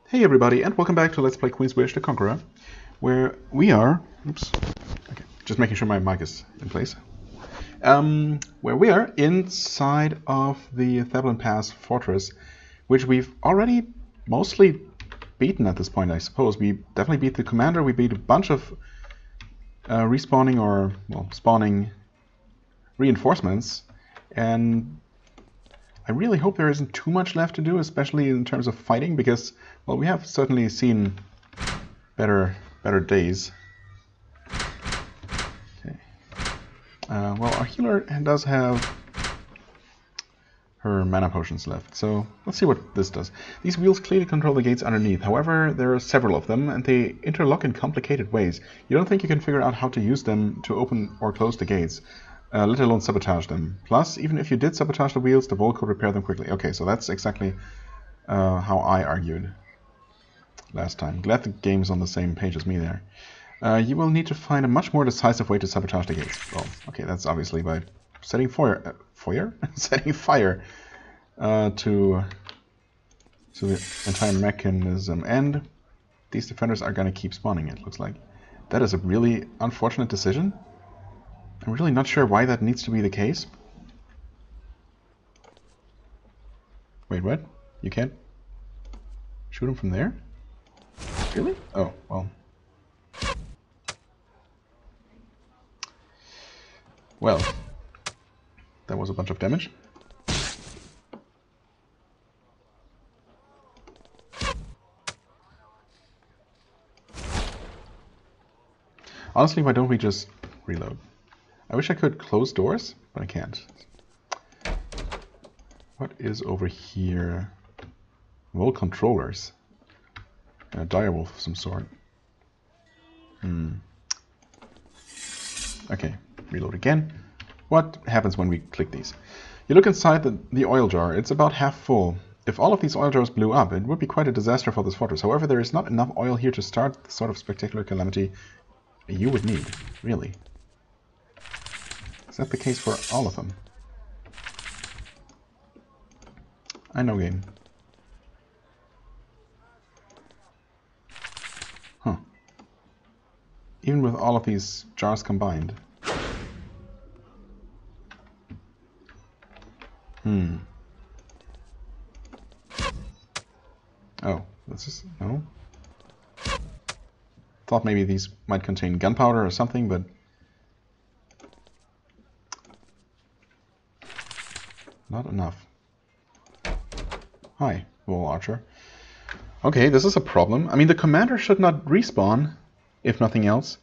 Hey everybody, and welcome back to Let's Play Queensbridge the Conqueror, where we are... Oops. Okay, just making sure my mic is in place. Where we are inside of the Thablan Pass fortress, which we've already mostly beaten at this point, I suppose. We definitely beat the commander, we beat a bunch of respawning or, well, spawning reinforcements, and I really hope there isn't too much left to do, especially in terms of fighting, because, well, we have certainly seen better days. Okay. Well, our healer does have her mana potions left, so let's see what this does. These wheels clearly control the gates underneath. However, there are several of them, and they interlock in complicated ways. You don't think you can figure out how to use them to open or close the gates, let alone sabotage them. Plus, even if you did sabotage the wheels, the vault could repair them quickly. Okay, so that's exactly how I argued last time. Glad the game's on the same page as me there. You will need to find a much more decisive way to sabotage the gates. Well, okay, that's obviously by setting setting fire to the entire mechanism. And these defenders are going to keep spawning, it looks like. That is a really unfortunate decision. I'm really not sure why that needs to be the case. Wait, what? You can't shoot him from there? Really? Oh, well. Well, that was a bunch of damage. Honestly, why don't we just reload? I wish I could close doors, but I can't. What is over here? Well, controllers. A direwolf of some sort. Okay, reload again. What happens when we click these? You look inside the oil jar. It's about half full. If all of these oil jars blew up, it would be quite a disaster for this fortress. However, there is not enough oil here to start the sort of spectacular calamity you would need, really. Is that the case for all of them? I know, game. Huh. Even with all of these jars combined. Oh, this is... no? Thought maybe these might contain gunpowder or something, but... not enough. Hi, Wall Archer. Okay, this is a problem. I mean, the commander should not respawn, if nothing else.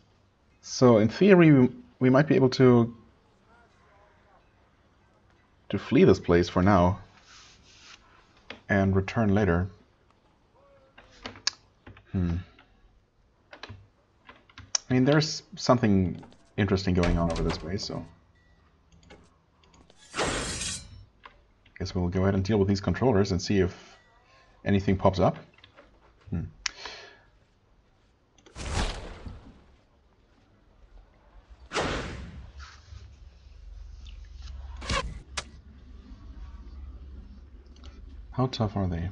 So, in theory, we might be able to flee this place for now and return later. I mean, there's something interesting going on over this way, so guess we'll go ahead and deal with these controllers and see if anything pops up. How tough are they?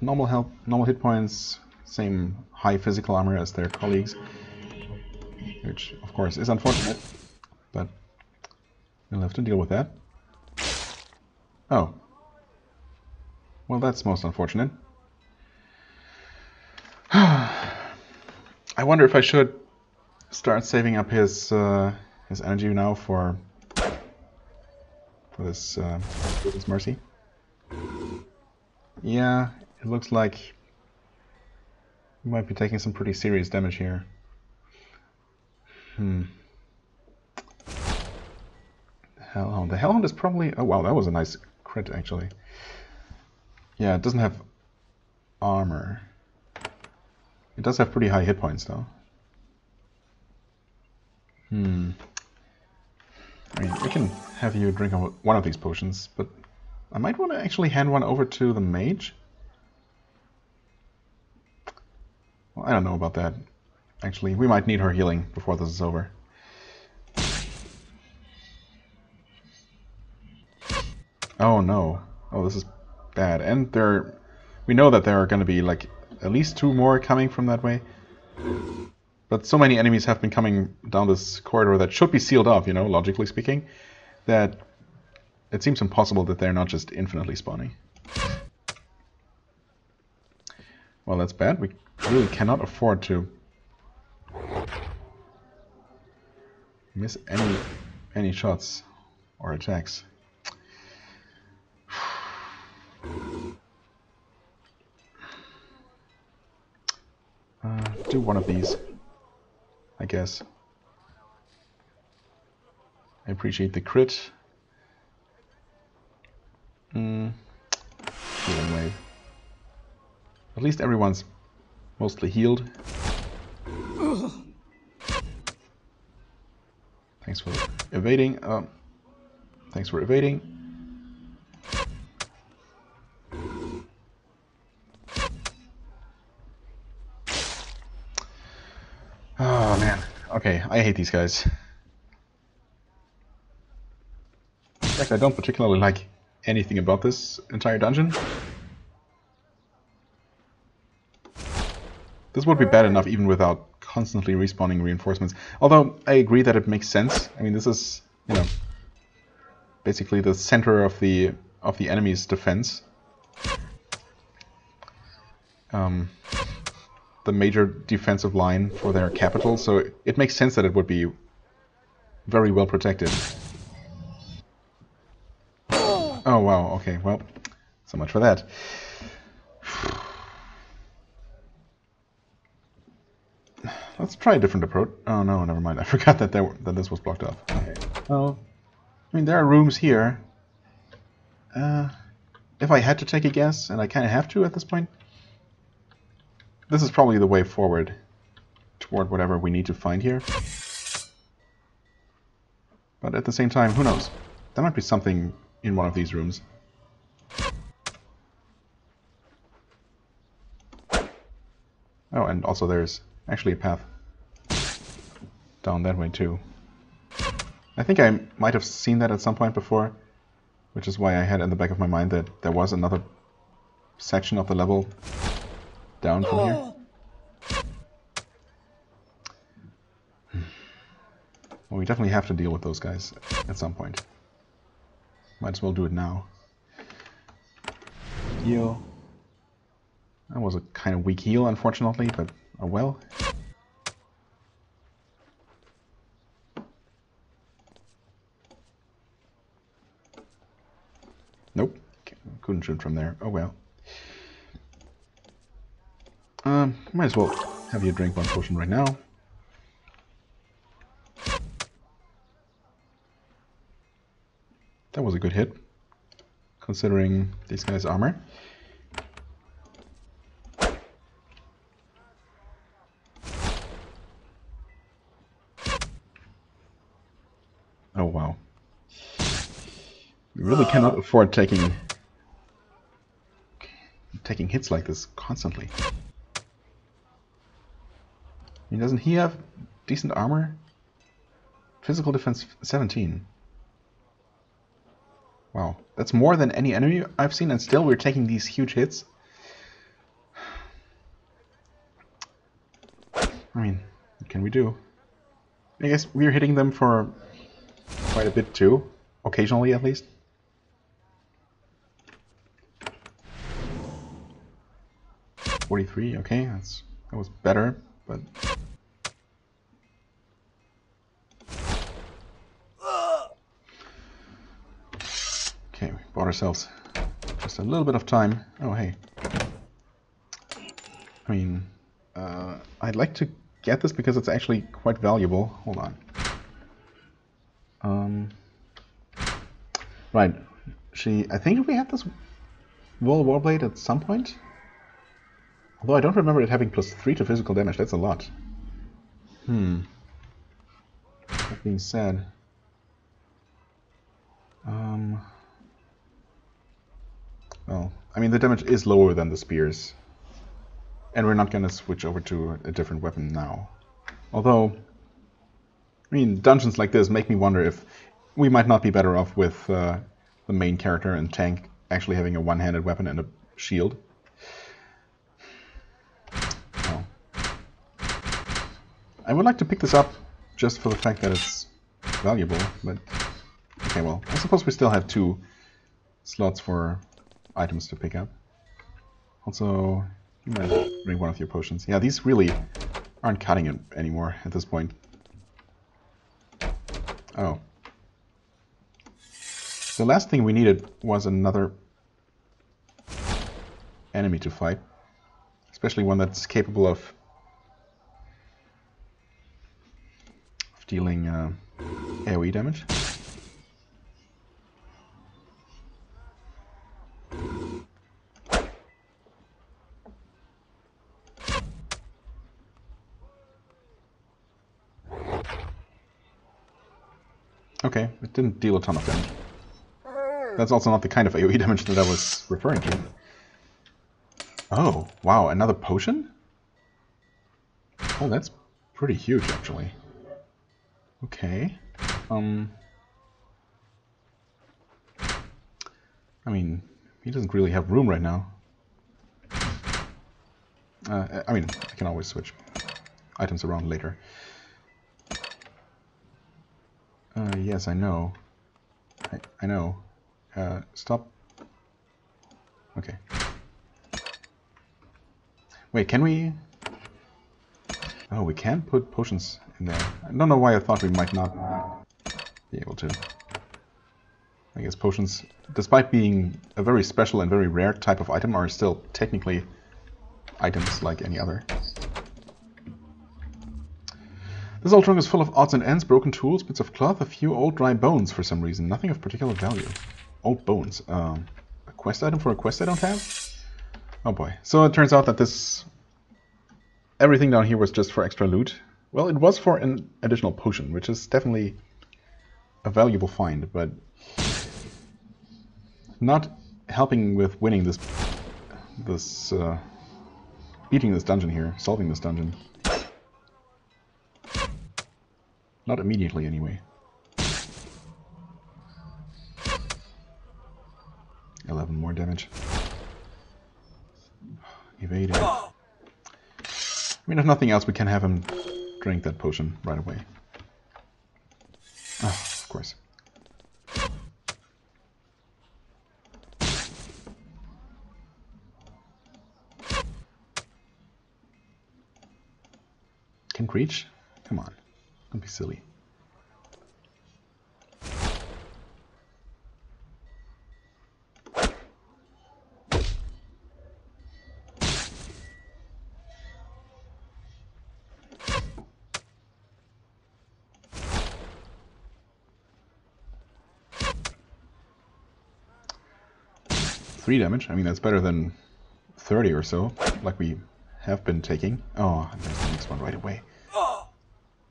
Normal health, normal hit points, same high physical armor as their colleagues, which of course is unfortunate, but we'll have to deal with that. Oh. Well, that's most unfortunate. I wonder if I should start saving up his energy now for this mercy. Yeah, it looks like we might be taking some pretty serious damage here. The Hellhound. The Hellhound is probably... oh wow, that was a nice crit actually. Yeah, it doesn't have armor. It does have pretty high hit points though. I mean, we can have you drink one of these potions, but I might want to actually hand one over to the mage. Well, I don't know about that. Actually, we might need her healing before this is over. Oh no. Oh, this is bad. And we know that there are going to be like at least 2 more coming from that way. But so many enemies have been coming down this corridor that should be sealed off, you know, logically speaking, that it seems impossible that they're not just infinitely spawning. Well, that's bad. We really cannot afford to miss any shots or attacks. Do one of these, I guess. I appreciate the crit. Healing wave. At least everyone's mostly healed. Thanks for evading. Thanks for evading. Oh man. Okay, I hate these guys. In fact, I don't particularly like anything about this entire dungeon. This would be bad enough even without constantly respawning reinforcements. Although I agree that it makes sense. I mean, this is, you know, basically the center of the enemy's defense. The major defensive line for their capital, so it makes sense that it would be very well protected. Oh wow, okay, well, so much for that. Let's try a different approach. Oh no, never mind. I forgot that this was blocked off. Okay. Well, I mean, there are rooms here. If I had to take a guess, and I kind of have to at this point, this is probably the way forward toward whatever we need to find here. But at the same time, who knows? There might be something in one of these rooms. Oh, and also there's actually a path down that way too. I think I might have seen that at some point before, which is why I had in the back of my mind that there was another section of the level down from here. Well, we definitely have to deal with those guys at some point. Might as well do it now. Heal. That was a kind of weak heal, unfortunately, but oh well. Nope, couldn't shoot from there. Oh well. Might as well have you drink one potion right now. That was a good hit, considering these guys' armor. Oh wow. We really cannot afford taking hits like this constantly. I mean, doesn't he have decent armor? Physical defense 17. Wow, that's more than any enemy I've seen, and still we're taking these huge hits. I mean, what can we do? I guess we're hitting them for quite a bit too, occasionally at least. $43, okay, that was better, but okay, we bought ourselves just a little bit of time. Oh hey, I mean, I'd like to get this because it's actually quite valuable. Hold on. Right, I think we had this Warblade at some point. Although I don't remember it having +3 to physical damage, that's a lot. That being said... well, I mean the damage is lower than the spears. And we're not gonna switch over to a different weapon now. Although, I mean, dungeons like this make me wonder if we might not be better off with the main character and tank actually having a one-handed weapon and a shield. I would like to pick this up just for the fact that it's valuable, but okay, well, I suppose we still have 2 slots for items to pick up. Also, you might drink one of your potions. Yeah, these really aren't cutting it anymore at this point. Oh. The last thing we needed was another enemy to fight. Especially one that's capable of dealing AoE damage. Okay, it didn't deal a ton of damage. That's also not the kind of AoE damage that I was referring to. Oh, wow, another potion? Oh, that's pretty huge, actually. Okay. I mean, he doesn't really have room right now. I mean, I can always switch items around later. Yes, I know. I know. Stop. Okay. Wait, can we... Oh, we can put potions in there. I don't know why I thought we might not be able to. I guess potions, despite being a very special and very rare type of item, are still technically items like any other. This old trunk is full of odds and ends, broken tools, bits of cloth, a few old dry bones for some reason. Nothing of particular value. Old bones. A quest item for a quest I don't have? Oh boy. So it turns out that this... everything down here was just for extra loot. Well, it was for an additional potion, which is definitely a valuable find, but not helping with winning this beating this dungeon here, solving this dungeon. Not immediately, anyway. 11 more damage. Evading. I mean, if nothing else, we can have him drink that potion right away. Oh, of course. Can't reach? Come on. Don't be silly. Three damage. I mean, that's better than 30 or so, like we have been taking. Oh, and there's the next one right away.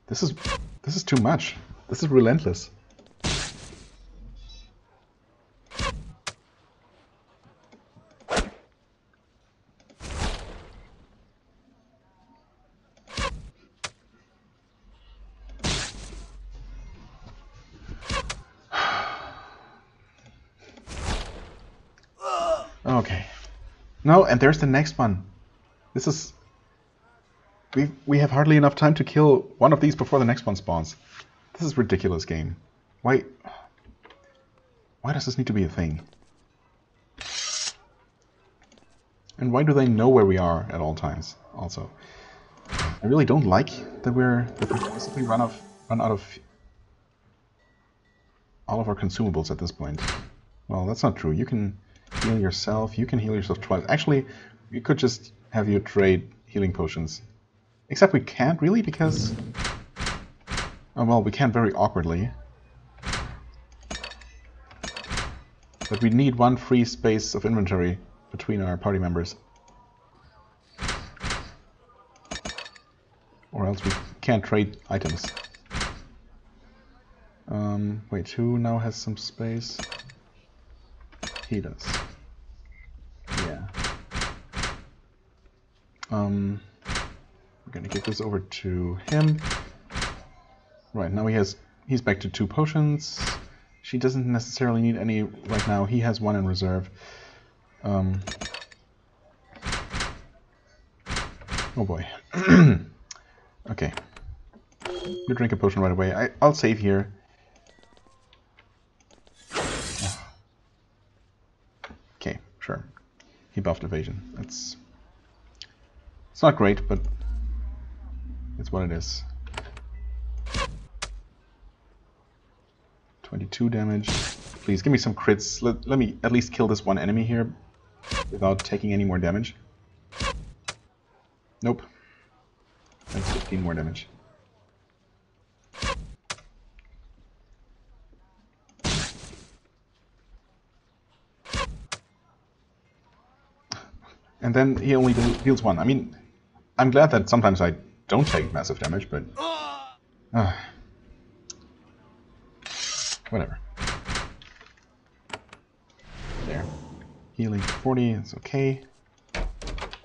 This is too much. This is relentless. Okay. No, and there's the next one. This is... We have hardly enough time to kill one of these before the next one spawns. This is a ridiculous game. Why does this need to be a thing? And why do they know where we are at all times, also? I really don't like that we basically run out of all of our consumables at this point. Well, that's not true. You can heal yourself. You can heal yourself twice. Actually, we could just have you trade healing potions. Except we can't really, because... Oh, well, we can very awkwardly. But we need one free space of inventory between our party members. Or else we can't trade items. Wait, who now has some space? He does. Yeah. We're gonna get this over to him. Right, now he's back to 2 potions. She doesn't necessarily need any right now. He has 1 in reserve. Oh boy. Okay. You drink a potion right away. I'll save here. Okay, sure. He buffed evasion. It's not great, but it's what it is. 22 damage. Please give me some crits. Let me at least kill this one enemy here without taking any more damage. Nope. That's 15 more damage. And then he only deals 1. I mean, I'm glad that sometimes I don't take massive damage, but... whatever. There. Healing 40 is okay.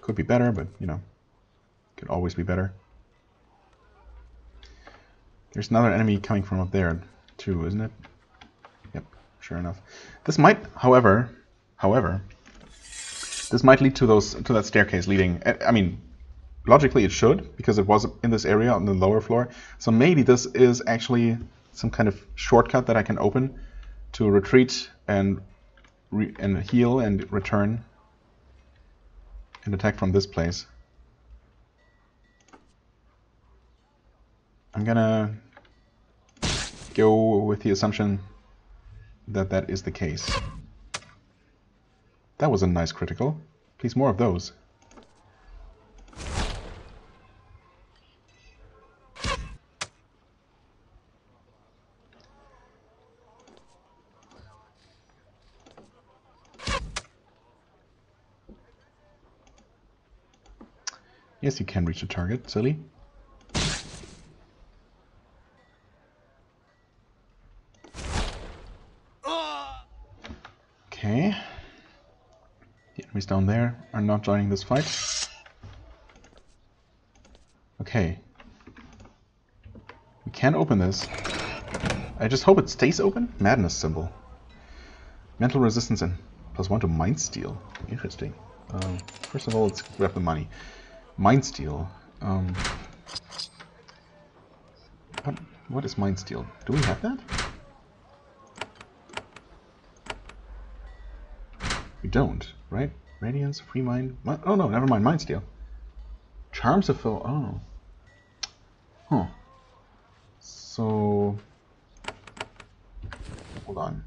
Could be better, but, you know, could always be better. There's another enemy coming from up there, too, isn't it? Yep, sure enough. This might, however, this might lead to that staircase leading. I mean, logically it should, because it was in this area on the lower floor. So maybe this is actually some kind of shortcut that I can open to retreat and heal and return and attack from this place. I'm gonna go with the assumption that that is the case. That was a nice critical. Please, more of those. Yes, you can reach the target, silly. Okay. The enemies down there are not joining this fight. Okay. We can open this. I just hope it stays open. Madness symbol. Mental resistance and +1 to mind steal. Interesting. First of all, let's grab the money. Mind steal. What is mind steal? Do we have that? We don't, right? Radiance, free mind. Oh no, never mind. Mind steal. Charms of foe. Oh. Huh. So. Hold on.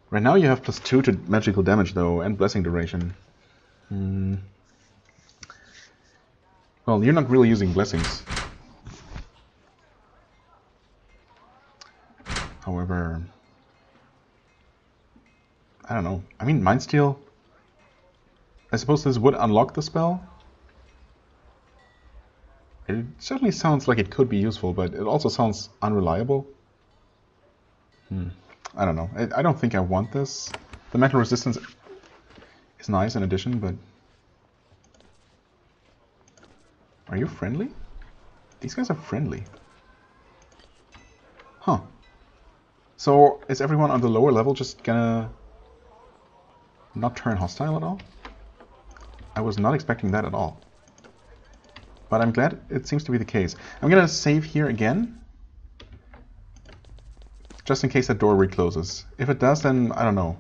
Right now you have +2 to magical damage though, and blessing duration. Well, you're not really using blessings. However, I don't know. I mean, Mind Steal, I suppose this would unlock the spell. It certainly sounds like it could be useful, but it also sounds unreliable. I don't know. I don't think I want this. The mental resistance is nice in addition, but... Are you friendly? These guys are friendly. Huh. So, is everyone on the lower level just gonna not turn hostile at all? I was not expecting that at all. But I'm glad it seems to be the case. I'm gonna save here again. Just in case that door recloses. If it does, then I don't know.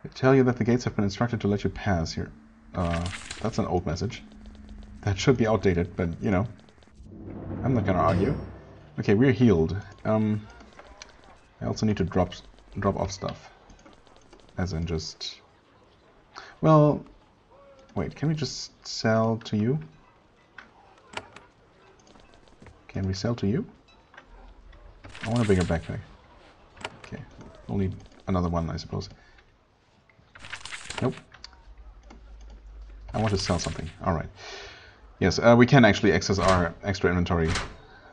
I tell you that the gates have been instructed to let you pass here. That's an old message. That should be outdated, but you know. I'm not gonna argue. Okay, we're healed. I also need to drop off stuff. As in just... Well... Wait, can we just sell to you? Can we sell to you? I want a bigger backpack. Okay, only another one, I suppose. Nope. I want to sell something. Alright. Yes, we can actually access our extra inventory.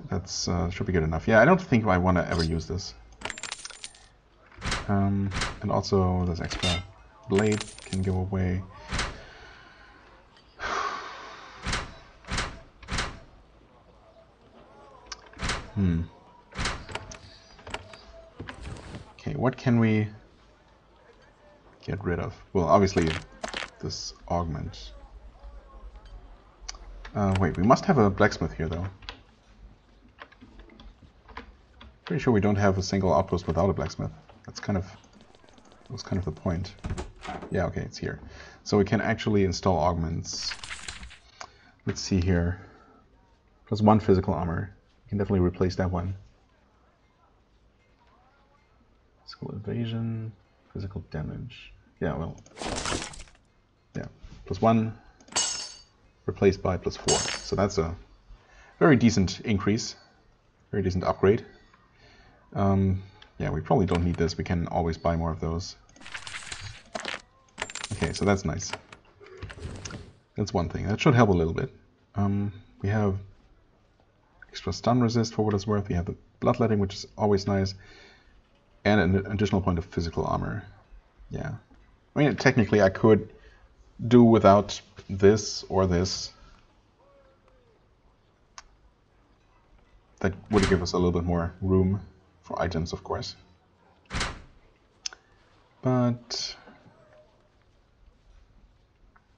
That's should be good enough. Yeah, I don't think I want to ever use this. And also, this extra blade can go away. Okay, what can we get rid of? Well, obviously, this augment. Wait, we must have a blacksmith here, though. Pretty sure we don't have a single outpost without a blacksmith. That was kind of the point. Yeah, okay, it's here. So we can actually install augments. Let's see here. +1 physical armor. We can definitely replace that one. Physical evasion, physical damage. Yeah, well. Yeah, +1 replaced by +4. So that's a very decent increase. Very decent upgrade. Yeah, we probably don't need this. We can always buy more of those. Okay, so that's nice. That's one thing. That should help a little bit. We have extra stun resist for what it's worth. We have the bloodletting, which is always nice. And an additional point of physical armor. Yeah. I mean, technically I could do without this or this. That would give us a little bit more room for items, of course. But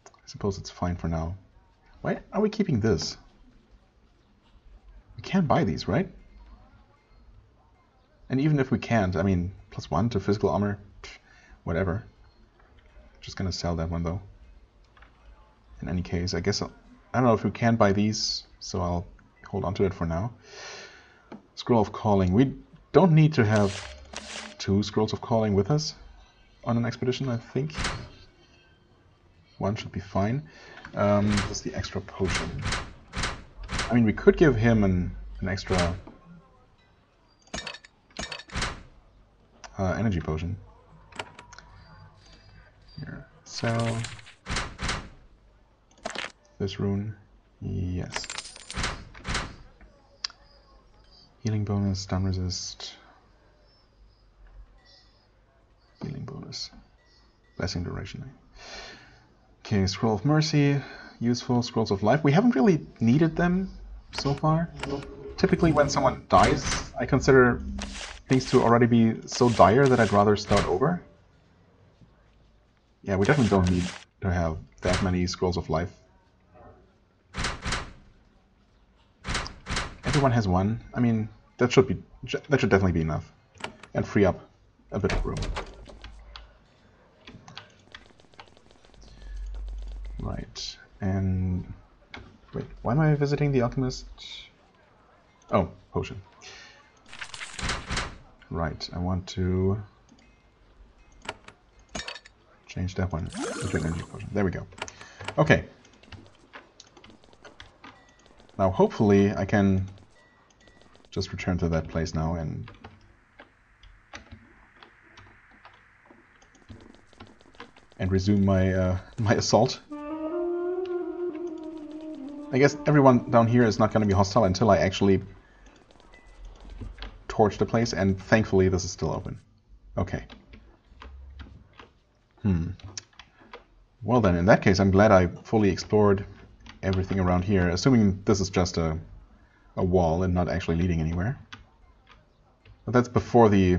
I suppose it's fine for now. Why are we keeping this? We can't buy these, right? And even if we can't, I mean, +1 to physical armor, whatever. Just gonna sell that one though. In any case, I guess I don't know if we can buy these, so I'll hold on to it for now. Scroll of Calling. We don't need to have 2 Scrolls of Calling with us on an expedition, I think. 1 should be fine. Just the extra potion. I mean, we could give him an extra energy potion. Here, sell this rune. Yes. Healing bonus, stun resist. Healing bonus. Blessing duration. Okay, Scroll of Mercy. Useful. Scrolls of Life. We haven't really needed them so far. Typically when someone dies, I consider things to already be so dire that I'd rather start over. Yeah, we definitely don't need to have that many Scrolls of Life. Everyone has 1. I mean, that should definitely be enough, and free up a bit of room. Right, and wait, why am I visiting the alchemist? Oh, potion. Right, I want to change that one into an energy potion. There we go. Okay. Now hopefully I can just return to that place now and resume my my assault. I guess everyone down here is not going to be hostile until I actually torch the place, and thankfully this is still open. Okay. Well then, in that case, I'm glad I fully explored everything around here, assuming this is just a wall and not actually leading anywhere. But that's before we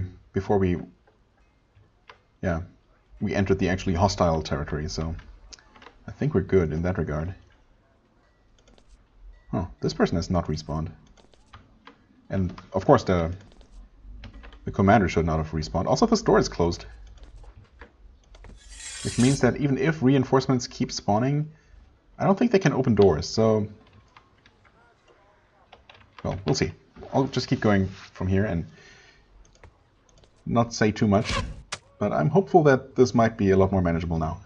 entered the actually hostile territory, so I think we're good in that regard. Oh, this person has not respawned. And of course the commander should not have respawned. Also, this door is closed. Which means that even if reinforcements keep spawning, I don't think they can open doors, so... Well, we'll see. I'll just keep going from here and not say too much, but I'm hopeful that this might be a lot more manageable now.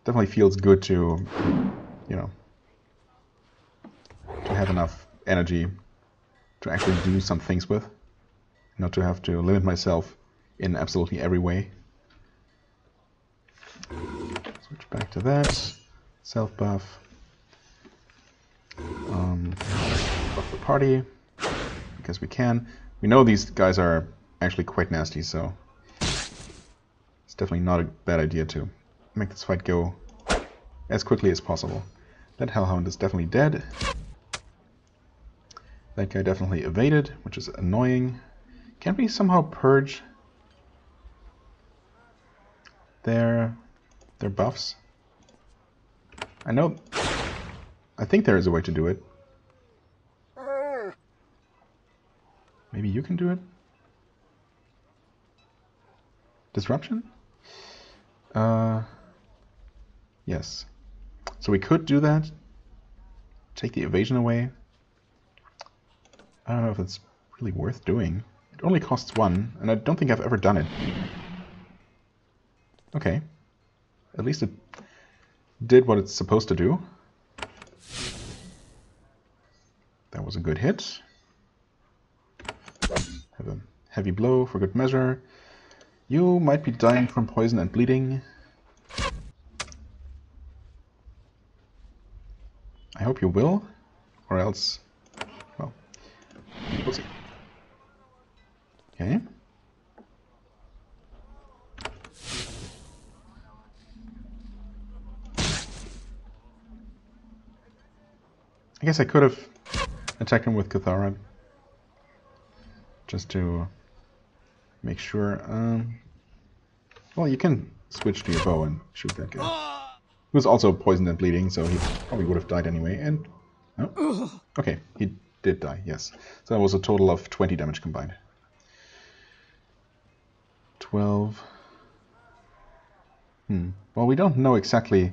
Definitely feels good to, you know, to have enough energy to actually do some things with, not to have to limit myself in absolutely every way. Switch back to that. Self-buff. Buff the party, because we can. We know these guys are actually quite nasty, so it's definitely not a bad idea to make this fight go as quickly as possible. That Hellhound is definitely dead. That guy definitely evaded, which is annoying. Can't we somehow purge their buffs? I think there is a way to do it. Maybe you can do it? Disruption? Yes. So we could do that. Take the evasion away. I don't know if it's really worth doing. It only costs 1, and I don't think I've ever done it. Okay. At least it did what it's supposed to do. That was a good hit. Have a heavy blow for good measure. You might be dying from poison and bleeding. I hope you will, or else, well, we'll see. Okay. I guess I could have attacked him with Conqueror, just to make sure. Well, you can switch to your bow and shoot that guy. He was also poisoned and bleeding, so he probably would have died anyway. And oh, okay, he did die. Yes, so that was a total of 20 damage combined. 12. Well, we don't know exactly.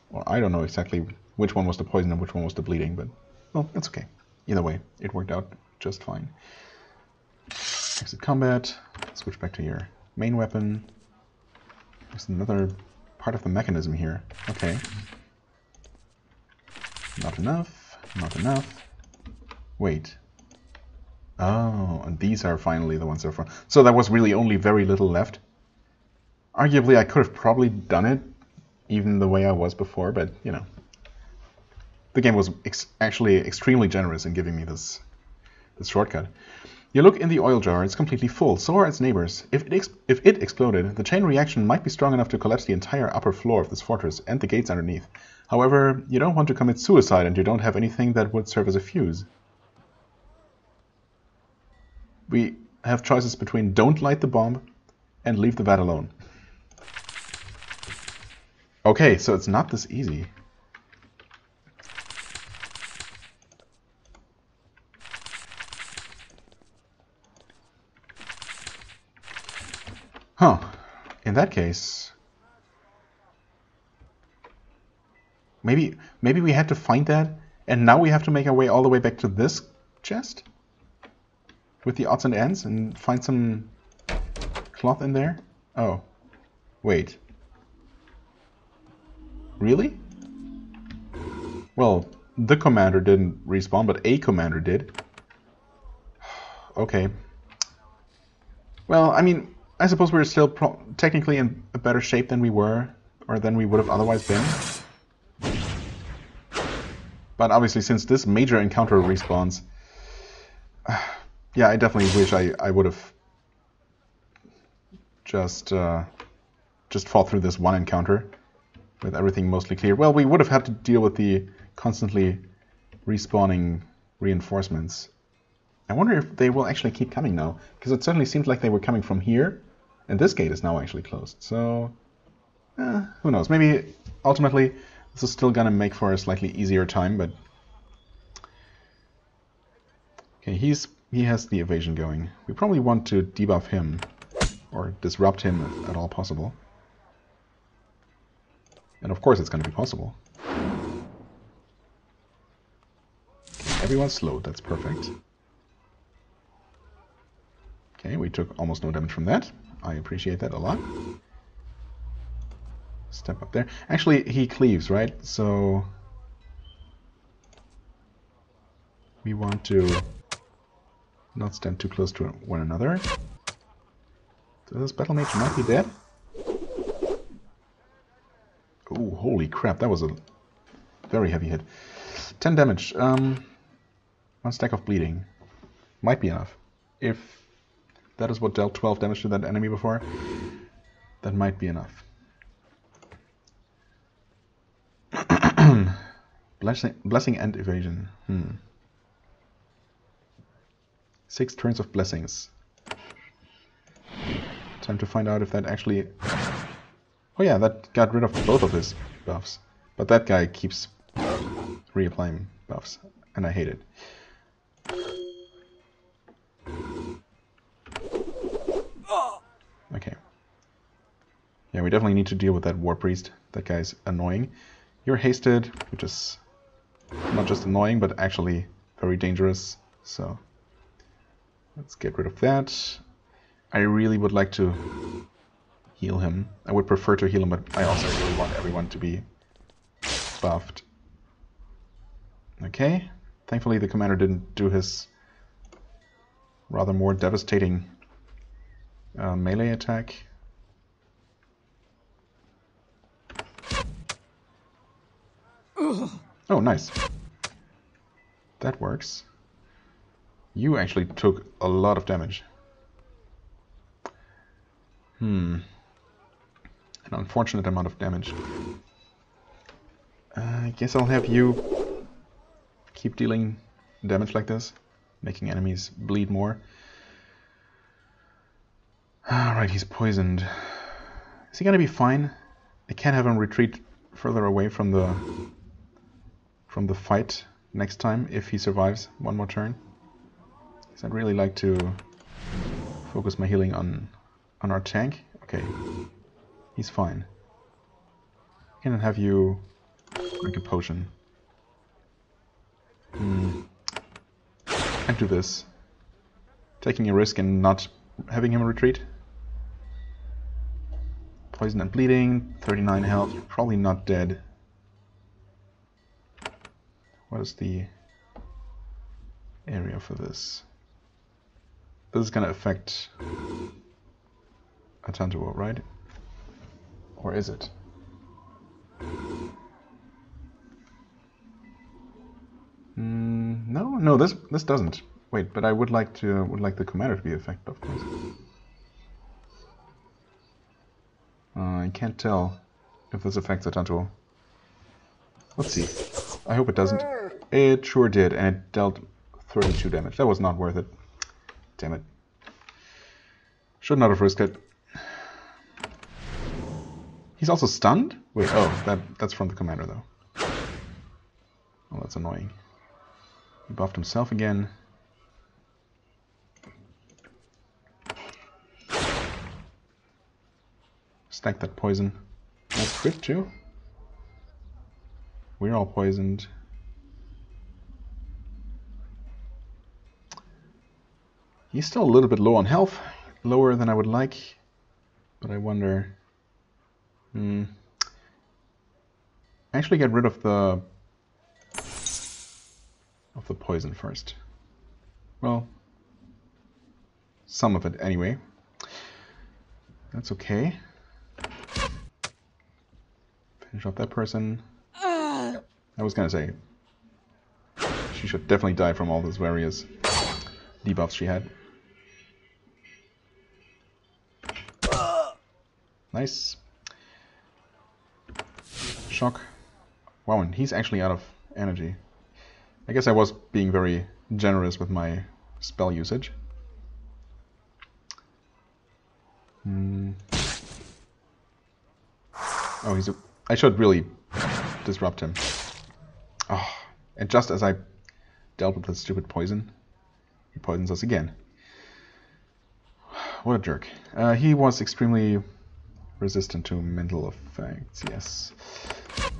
Well, I don't know exactly which one was the poison and which one was the bleeding, but well, that's okay. Either way, it worked out just fine. Exit combat. Switch back to your main weapon. There's another part of the mechanism here. Okay. Not enough. Not enough. Wait. Oh, and these are finally the ones that are from. So there was really only very little left. Arguably, I could have probably done it even the way I was before, but you know, the game was actually extremely generous in giving me this shortcut. You look in the oil jar, it's completely full, so are its neighbors. If it exploded, the chain reaction might be strong enough to collapse the entire upper floor of this fortress and the gates underneath. However, you don't want to commit suicide and you don't have anything that would serve as a fuse. We have choices between don't light the bomb and leave the vat alone. Okay, so it's not this easy. Huh. In that case, maybe we had to find that, and now we have to make our way all the way back to this chest with the odds and ends and find some cloth in there. Oh, wait. Really? Well, the commander didn't respawn, but a commander did. Okay. Well, I mean, I suppose we're still technically in a better shape than we were, or than we would have otherwise been. But obviously, since this major encounter respawns, yeah, I definitely wish I would have just fought through this one encounter with everything mostly clear. Well, we would have had to deal with the constantly respawning reinforcements. I wonder if they will actually keep coming now, because it certainly seems like they were coming from here, and this gate is now actually closed. So, who knows? Maybe ultimately this is still gonna make for a slightly easier time, but okay, he has the evasion going. We probably want to debuff him or disrupt him at all possible. And of course it's going to be possible. Okay, everyone's slowed, that's perfect. Okay, we took almost no damage from that. I appreciate that a lot. Step up there. Actually, he cleaves, right? So we want to not stand too close to one another. So this battle mage might be dead. Oh, holy crap, that was a very heavy hit. 10 damage. One stack of bleeding. Might be enough. If that is what dealt 12 damage to that enemy before, that might be enough. Blessing and evasion. 6 turns of blessings. Time to find out if that actually... Oh yeah, that got rid of both of his buffs. But that guy keeps reapplying buffs, and I hate it. Okay. Yeah, we definitely need to deal with that War Priest. That guy's annoying. You're hasted, which is not just annoying, but actually very dangerous. So let's get rid of that. I really would like to heal him. I would prefer to heal him, but I also really want everyone to be buffed. Okay. Thankfully the commander didn't do his rather more devastating melee attack. Oh, nice. That works. You actually took a lot of damage. An unfortunate amount of damage. I guess I'll have you keep dealing damage like this, making enemies bleed more. Alright, he's poisoned. Is he gonna be fine? I can't have him retreat further away from the fight next time if he survives one more turn. Because I'd really like to focus my healing on our tank. Okay, he's fine. Can I have you drink a potion? And do this. Taking a risk and not having him retreat. Poison and bleeding, 39 health, you're probably not dead. What is the area for this? This is gonna affect Atantuo, right? Or is it? No, this doesn't. Wait, but I would like the commander to be affected, of course. I can't tell if this affects Atantuo. Let's see. I hope it doesn't. It sure did, and it dealt 32 damage. That was not worth it. Damn it. Should not have risked it. He's also stunned? Wait, oh, that's from the commander though. Oh, that's annoying. He buffed himself again. Stack that poison. That's crit too. We're all poisoned. He's still a little bit low on health. Lower than I would like. But I wonder... Actually get rid of the poison first. Well, some of it anyway. That's okay. Finish off that person. I was gonna say she should definitely die from all those various debuffs she had. Nice. Shock. Wow, and he's actually out of energy. I guess I was being very generous with my spell usage. Oh, I should really disrupt him. Oh, and just as I dealt with the stupid poison, he poisons us again. What a jerk. He was extremely resistant to mental effects, yes.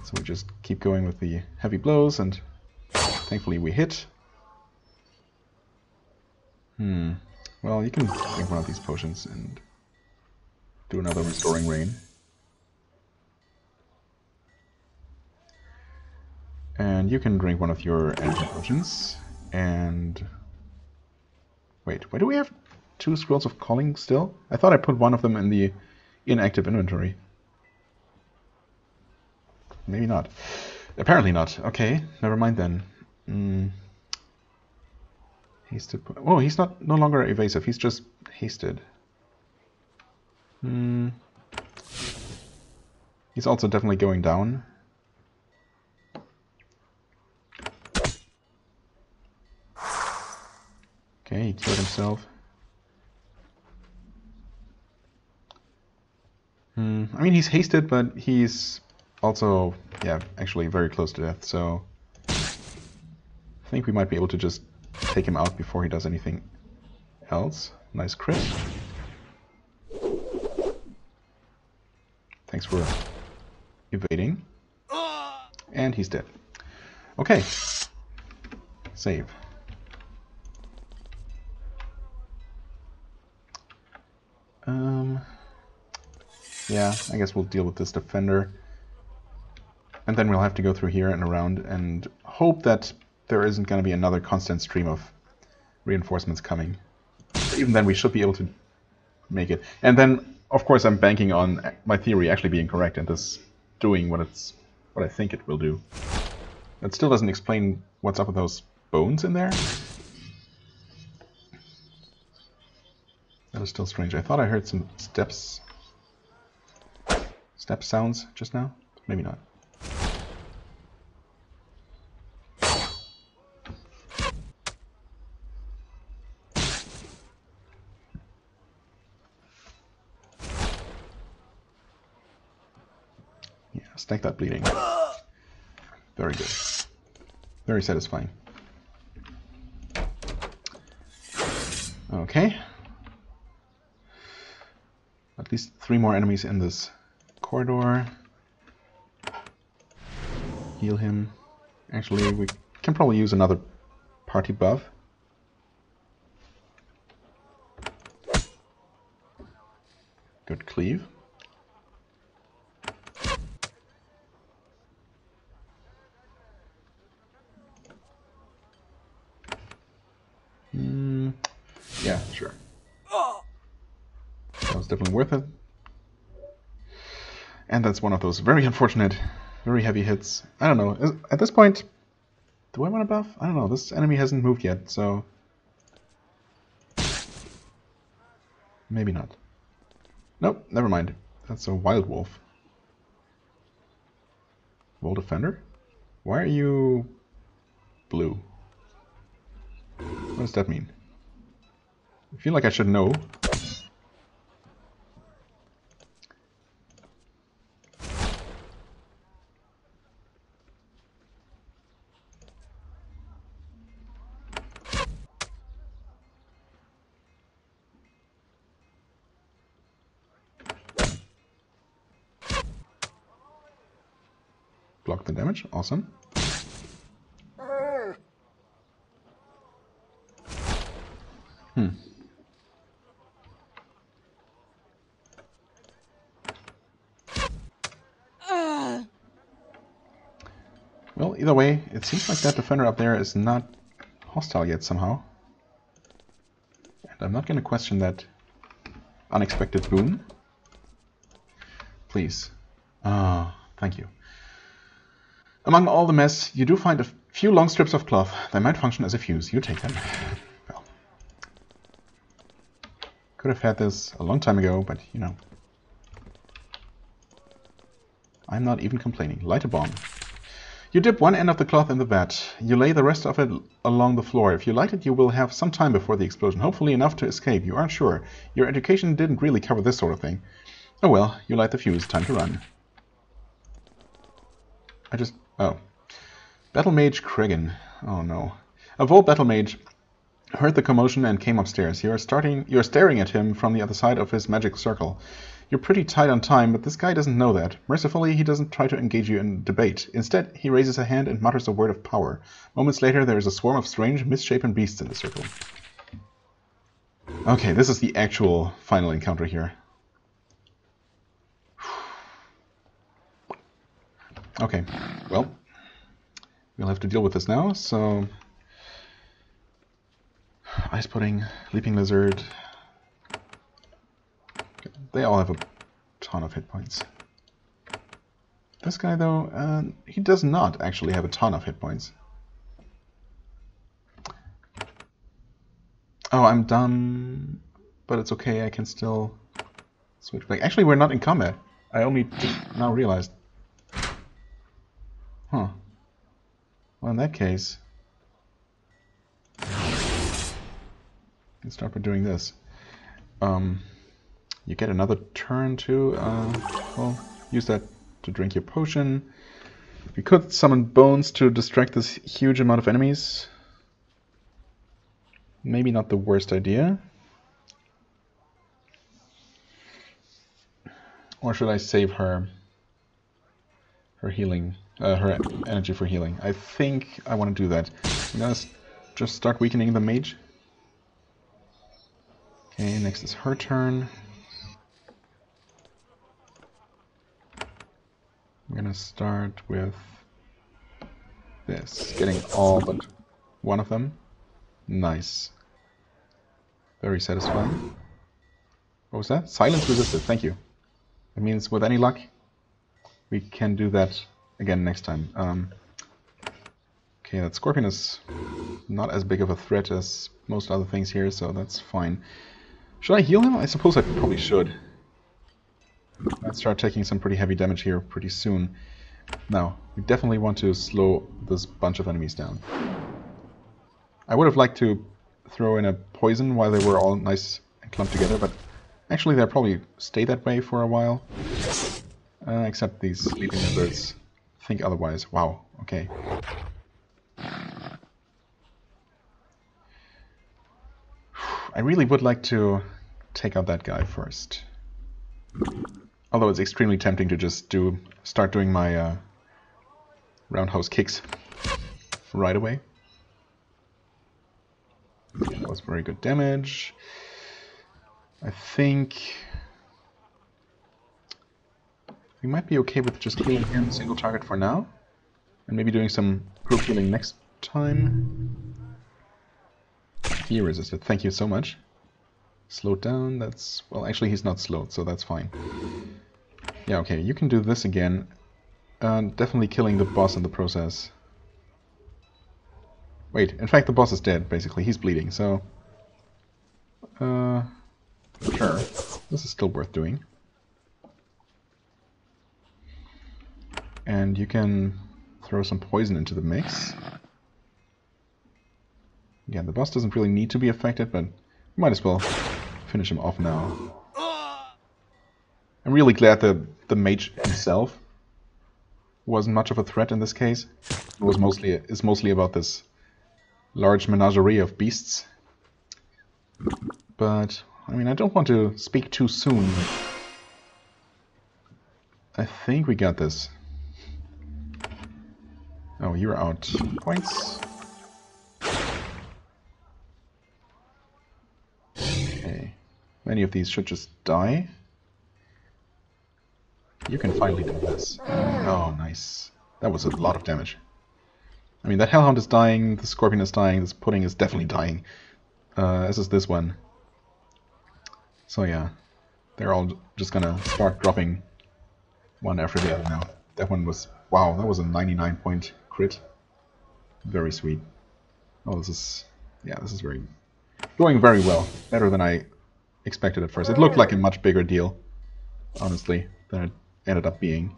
So we just keep going with the heavy blows, and thankfully we hit. Well, you can drink one of these potions and do another Restoring Rain. And you can drink one of your energy potions. And... wait, why do we have 2 Scrolls of Calling still? I thought I put one of them in the inactive inventory. Maybe not. Apparently not. Okay, never mind then. Hasted. Oh, he's no longer evasive. He's just hasted. He's also definitely going down. Okay, he killed himself. I mean, he's hasted, but he's also, yeah, actually very close to death, so I think we might be able to just take him out before he does anything else. Nice crit. Thanks for evading. And he's dead. Okay. Save. Yeah, I guess we'll deal with this defender. And then we'll have to go through here and around and hope that there isn't going to be another constant stream of reinforcements coming. Even then we should be able to make it. And then, of course, I'm banking on my theory actually being correct and this doing what I think it will do. That still doesn't explain what's up with those bones in there. That is still strange. I thought I heard some step sounds just now. Maybe not. Yeah, stack that bleeding. Very good. Very satisfying. Okay. At least 3 more enemies in this corridor. Heal him. Actually, we can probably use another party buff. Good cleave. Yeah, sure. That was definitely worth it. And that's one of those very unfortunate, very heavy hits. I don't know. At this point, do I want to buff? I don't know. This enemy hasn't moved yet, so maybe not. Nope, never mind. That's a wild wolf. Wall defender? Why are you blue? What does that mean? I feel like I should know. Block the damage, awesome. Well, either way, it seems like that defender up there is not hostile yet somehow. And I'm not going to question that unexpected boon. Please. Ah, thank you. Among all the mess, you do find a few long strips of cloth. They might function as a fuse. You take them. Well, could have had this a long time ago, but you know. I'm not even complaining. Light a bomb. You dip one end of the cloth in the vat. You lay the rest of it along the floor. If you light it, you will have some time before the explosion. Hopefully enough to escape. You aren't sure. Your education didn't really cover this sort of thing. Oh well, you light the fuse. Time to run. Oh. Battle Mage Cregan. Oh no. A Volt Battle Mage heard the commotion and came upstairs. You are staring at him from the other side of his magic circle. You're pretty tight on time, but this guy doesn't know that. Mercifully, he doesn't try to engage you in debate. Instead, he raises a hand and mutters a word of power. Moments later, there is a swarm of strange, misshapen beasts in the circle. Okay, this is the actual final encounter here. Okay, well, we'll have to deal with this now, so... Ice Pudding, Leaping Lizard... They all have a ton of hit points. This guy, though, he does not actually have a ton of hit points. Oh, I'm dumb, but it's okay, I can still switch back. Actually, we're not in combat. I only just now realized. Huh. Well, in that case, let's start by doing this. You get another turn to, well, use that to drink your potion. We could summon bones to distract this huge amount of enemies. Maybe not the worst idea. Or should I save her healing, her energy for healing? I think I want to do that. I'm gonna just start weakening the mage. Okay, next is her turn. I'm gonna start with this, getting all but one of them. Nice. Very satisfying. What was that? Silence resisted, thank you. That means with any luck, we can do that again next time. Okay, that scorpion is not as big of a threat as most other things here, so that's fine. Should I heal him? I suppose I probably should. Let's start taking some pretty heavy damage here pretty soon. Now, we definitely want to slow this bunch of enemies down. I would have liked to throw in a poison while they were all nice and clumped together, but actually they'll probably stay that way for a while. Except these sleeping lizards think otherwise. Wow, okay. I really would like to take out that guy first. Although it's extremely tempting to just start doing my roundhouse kicks right away. Okay, that was very good damage. I think we might be okay with just healing him single target for now. And maybe doing some group healing next time. He resisted, thank you so much. Slowed down, that's... well, actually he's not slowed, so that's fine. Yeah, okay, you can do this again. Definitely killing the boss in the process. Wait, in fact the boss is dead, basically. He's bleeding, so... sure. This is still worth doing. And you can throw some poison into the mix. Again, the boss doesn't really need to be affected, but might as well finish him off now. I'm really glad that the mage himself wasn't much of a threat in this case. It's mostly about this large menagerie of beasts. But I mean, I don't want to speak too soon. I think we got this. Oh, you're out. Points. Okay. Many of these should just die. You can finally do this. Oh, nice. That was a lot of damage. I mean, that Hellhound is dying, the Scorpion is dying, this Pudding is definitely dying. As is this one. So yeah, they're all just gonna start dropping one after the other now. That one was... wow, that was a 99-point crit. Very sweet. Oh, this is... yeah, this is going very well. Better than I expected at first. It looked like a much bigger deal, honestly, than it ended up being.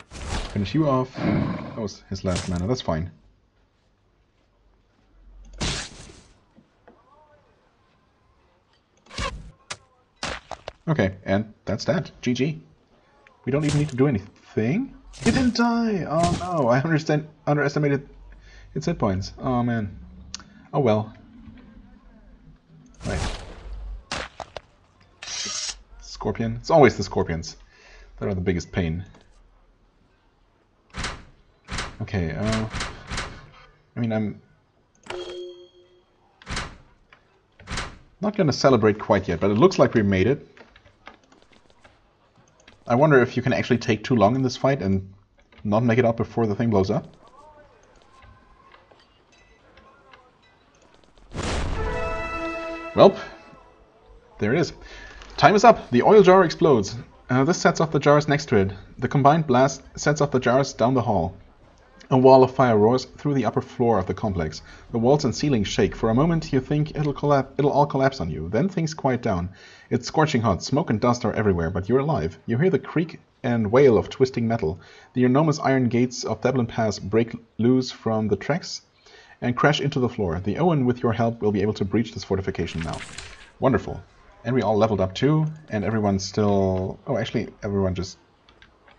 Finish you off. That was his last mana, that's fine. Okay, and that's that. GG. We don't even need to do anything. He didn't die! Oh no, I underestimated its hit points. Oh man. Oh well. Right. Scorpion. It's always the scorpions that are the biggest pain. Okay, I mean, I'm not gonna celebrate quite yet, but it looks like we made it. I wonder if you can actually take too long in this fight and not make it out before the thing blows up. Welp, there it is. Time is up. The oil jar explodes. This sets off the jars next to it. The combined blast sets off the jars down the hall. A wall of fire roars through the upper floor of the complex. The walls and ceiling shake. For a moment you think it'll all collapse on you. Then things quiet down. It's scorching hot. Smoke and dust are everywhere, but you're alive. You hear the creak and wail of twisting metal. The enormous iron gates of Devlin Pass break loose from the tracks and crash into the floor. The Owen, with your help, will be able to breach this fortification now. Wonderful. And we all leveled up too, and everyone's still... oh, actually, everyone just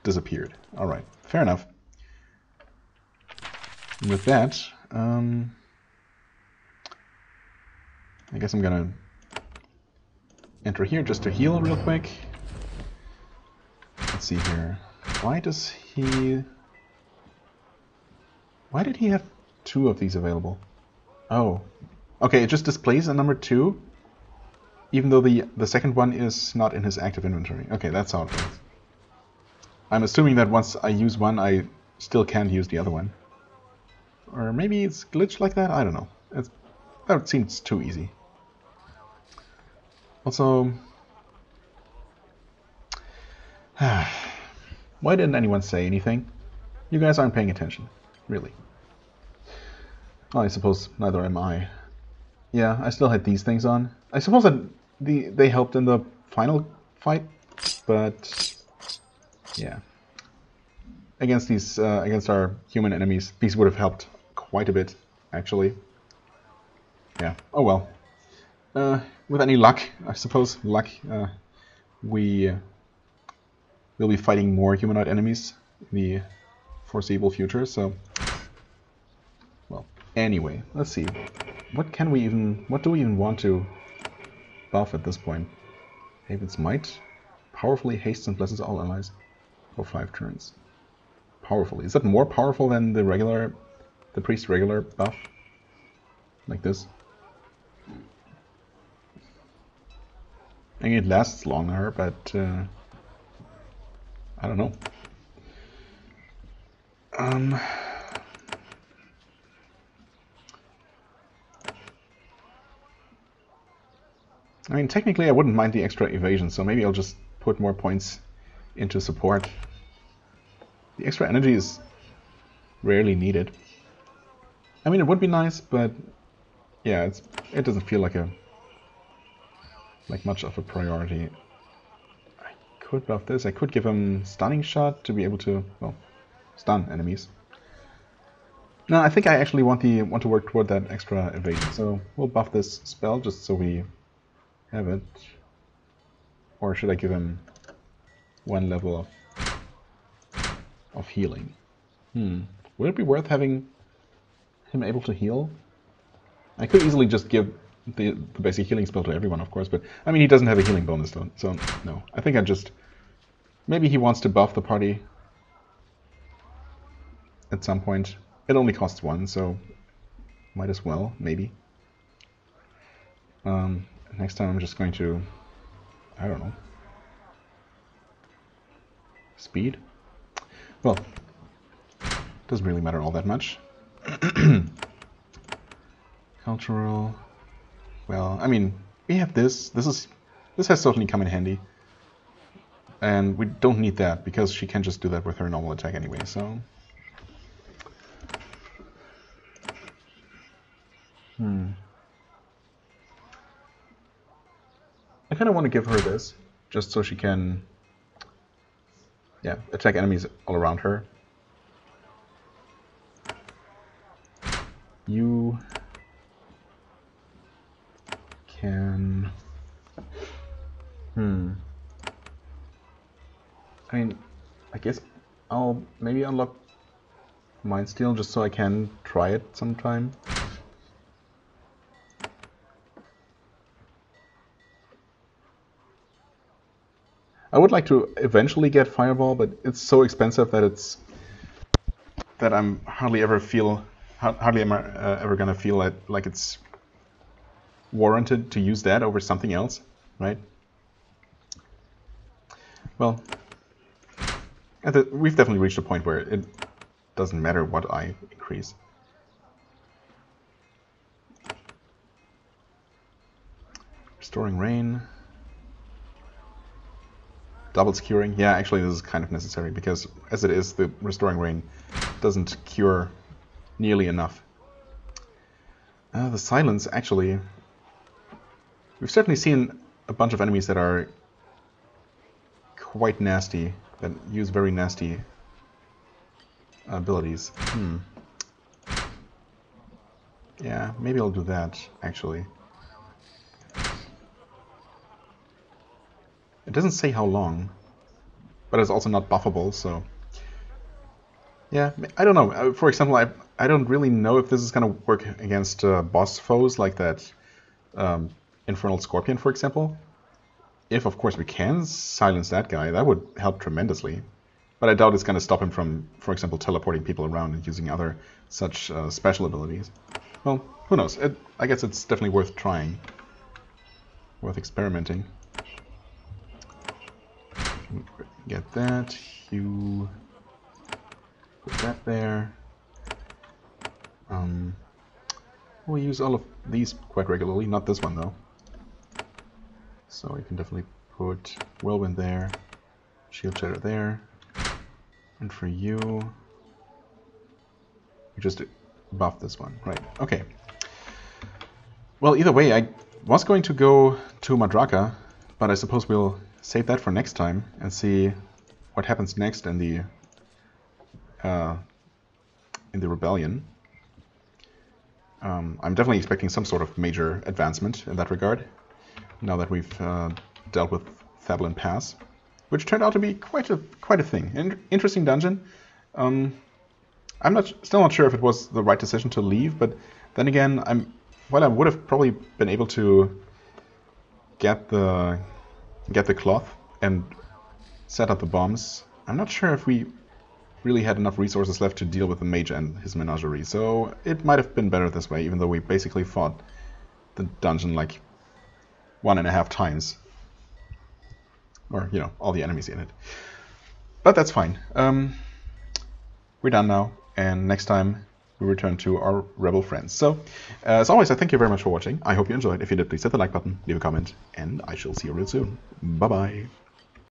disappeared. Alright, fair enough. With that, I guess I'm gonna enter here just to heal real quick. Let's see here. Why did he have 2 of these available? Oh. Okay, it just displays a number 2, even though the second one is not in his active inventory. Okay, that's how it works. I'm assuming that once I use one, I still can't use the other one. Or maybe it's glitched like that? I don't know. That seems too easy. Also, why didn't anyone say anything? You guys aren't paying attention, really. Oh, I suppose neither am I. Yeah, I still had these things on. I suppose that they helped in the final fight, but yeah. Against our human enemies, these would have helped quite a bit, actually. Yeah. Oh well. With any luck, I suppose, we will be fighting more humanoid enemies in the foreseeable future. So, well. Anyway, let's see. What do we even want to buff at this point? Haven's Might powerfully hastes and blesses all allies for 5 turns. Powerfully. Is that more powerful than the priest regular buff? Like this? I mean, it lasts longer, but I don't know. I mean, technically I wouldn't mind the extra evasion, so maybe I'll just put more points into support. The extra energy is rarely needed. I mean, it would be nice, but yeah, it doesn't feel like much of a priority. I could buff this. I could give him stunning shot to be able to, well, stun enemies. No, I think I actually want to work toward that extra evasion. So we'll buff this spell just so we have it. Or should I give him 1 level of healing? Would it be worth having him able to heal? I could easily just give the basic healing spell to everyone, of course, but I mean, he doesn't have a healing bonus though, so no. I think maybe he wants to buff the party at some point. It only costs 1, so might as well, maybe. Next time I'm just going to, I don't know, speed? Well, doesn't really matter all that much. Cultural. Well, I mean, we have this. This has certainly come in handy. And we don't need that, because she can just do that with her normal attack anyway, so... I kind of want to give her this, just so she can, yeah, attack enemies all around her. You can... I mean, I guess I'll maybe unlock Mind Steal just so I can try it sometime. I would like to eventually get Fireball, but it's so expensive that I'm hardly ever gonna feel like it's warranted to use that over something else, right? Well, we've definitely reached a point where it doesn't matter what I increase. Restoring Rain. Double Curing. Yeah, actually this is kind of necessary, because as it is, the Restoring Rain doesn't cure nearly enough. The Silence, actually... We've certainly seen a bunch of enemies that are quite nasty, that use very nasty abilities. Yeah, maybe I'll do that, actually. It doesn't say how long, but it's also not buffable, so... Yeah, I don't know. For example, I don't really know if this is going to work against boss foes like that Infernal Scorpion, for example. if, of course, we can silence that guy, that would help tremendously. But I doubt it's going to stop him from, for example, teleporting people around and using other such special abilities. Well, who knows? I guess it's definitely worth trying. Worth experimenting. Get that. You put that there. We'll use all of these quite regularly, not this one though. So you can definitely put Whirlwind there, Shield Shatter there, and for you, we just buff this one, right? Okay. Well, either way, I was going to go to Madraka, but I suppose we'll save that for next time and see what happens next in the rebellion. I'm definitely expecting some sort of major advancement in that regard, now that we've dealt with Thablin Pass, which turned out to be quite a thing. An interesting dungeon. I'm still not sure if it was the right decision to leave, but then again, while I would have probably been able to get the cloth and set up the bombs, I'm not sure if we really had enough resources left to deal with the mage and his menagerie, so it might have been better this way, even though we basically fought the dungeon like 1.5 times. Or, you know, all the enemies in it. But that's fine. We're done now, and next time we return to our rebel friends. So, as always, I thank you very much for watching. I hope you enjoyed. If you did, please hit the like button, leave a comment, and I shall see you real soon. Bye-bye.